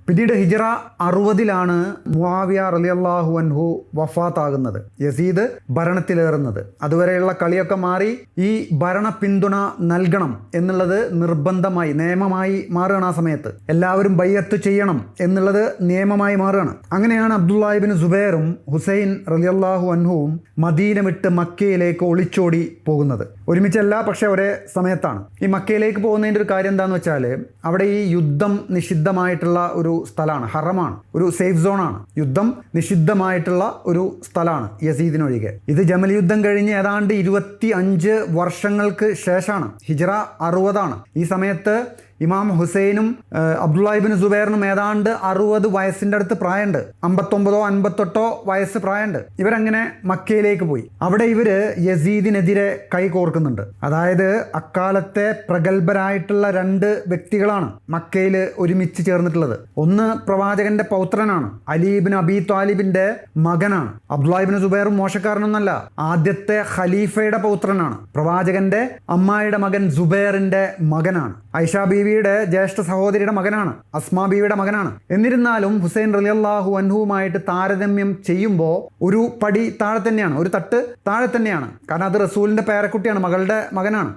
പിന്നീട് ഹിജ്റ 60-ലാണ് മുആവിയ റളിയല്ലാഹു അൻഹു വഫാത്താകുന്നത്, യസീദ് ഭരണത്തിലേറുന്നത്. അതുവരെയുള്ള കളിയൊക്കെ മാറി ഈ ഭരണ പിന്തുണ നൽകണം എന്നുള്ളത് നിർബന്ധമായി നിയമമായി മാറുകയാണ്. ആ സമയത്ത് എല്ലാവരും ബൈഅത്ത് ചെയ്യണം എന്നുള്ളത് നിയമമായി മാറുകയാണ്. അങ്ങനെയാണ് അബ്ദുല്ലാഹി ഇബ്നു സുബൈറും ഹുസൈൻ റളിയല്ലാഹു അൻഹുവും മദീന വിട്ട് മക്കയിലേക്ക് ഒളിച്ചോടി പോകുന്നത്. ഒരുമിച്ചല്ല, പക്ഷെ ഒരേ സമയത്താണ്. ഈ മക്കയിലേക്ക് പോകുന്നതിൻ്റെ ഒരു കാര്യം എന്താണെന്ന് വെച്ചാൽ, അവിടെ ഈ യുദ്ധം നിഷിദ്ധമായിട്ടുള്ള ഒരു സ്ഥലമാണ്, ഹറമാണ്, ഒരു സേഫ് സോണാണ്. യുദ്ധം നിഷിദ്ധമായിട്ടുള്ള ഒരു സ്ഥലമാണ് യസീദിനൊഴികെ. ഇത് ജമൽ യുദ്ധം കഴിഞ്ഞ് ഏതാണ്ട് 25 വർഷങ്ങൾക്ക് ശേഷമാണ്. ഹിജ്റ 60-ആണ്. ഈ സമയത്ത് ഇമാം ഹുസൈനും അബ്ദുല്ലാഹി ഇബ്നു സുബൈറിനും ഏതാണ്ട് 60 വയസ്സിൻ്റെ അടുത്ത് പ്രായമുണ്ട്. 59ഓ 58ഓ വയസ്സ് പ്രായമുണ്ട്. ഇവരങ്ങനെ മക്കയിലേക്ക് പോയി. അവിടെ ഇവര് യസീദിനെതിരെ കൈ കോർക്കുന്നുണ്ട്. അതായത് അക്കാലത്തെ പ്രഗത്ഭരായിട്ടുള്ള 2 വ്യക്തികളാണ് മക്കയിൽ ഒരുമിച്ച് ചേർന്നിട്ടുള്ളത്. ഒന്ന് പ്രവാചകന്റെ പൗത്രനാണ്, അലി ഇബ്നു അബി ത്വാലിബിന്റെ മകനാണ്. അബ്ദുല്ലാഹി ഇബ്നു സുബൈറും മോശക്കാരനൊന്നല്ല, ആദ്യത്തെ ഖലീഫയുടെ പൗത്രനാണ്. പ്രവാചകന്റെ അമ്മായിയുടെ മകൻ സുബൈറിന്റെ മകനാണ്. ഐഷ ബീവിയുടെ ജ്യേഷ്ഠ സഹോദരിയുടെ മകനാണ്, അസ്മാ ബീവിയുടെ മകനാണ്. എന്നിരുന്നാലും ഹുസൈൻ റളിയല്ലാഹു അൻഹുവുമായിട്ട് താരതമ്യം ചെയ്യുമ്പോൾ ഒരു പടി താഴെ തന്നെയാണ്, ഒരു തട്ട് താഴെ തന്നെയാണ്. കാരണം അത് റസൂലിന്റെ പേരക്കുട്ടിയാണ്, മകളുടെ മകനാണ്.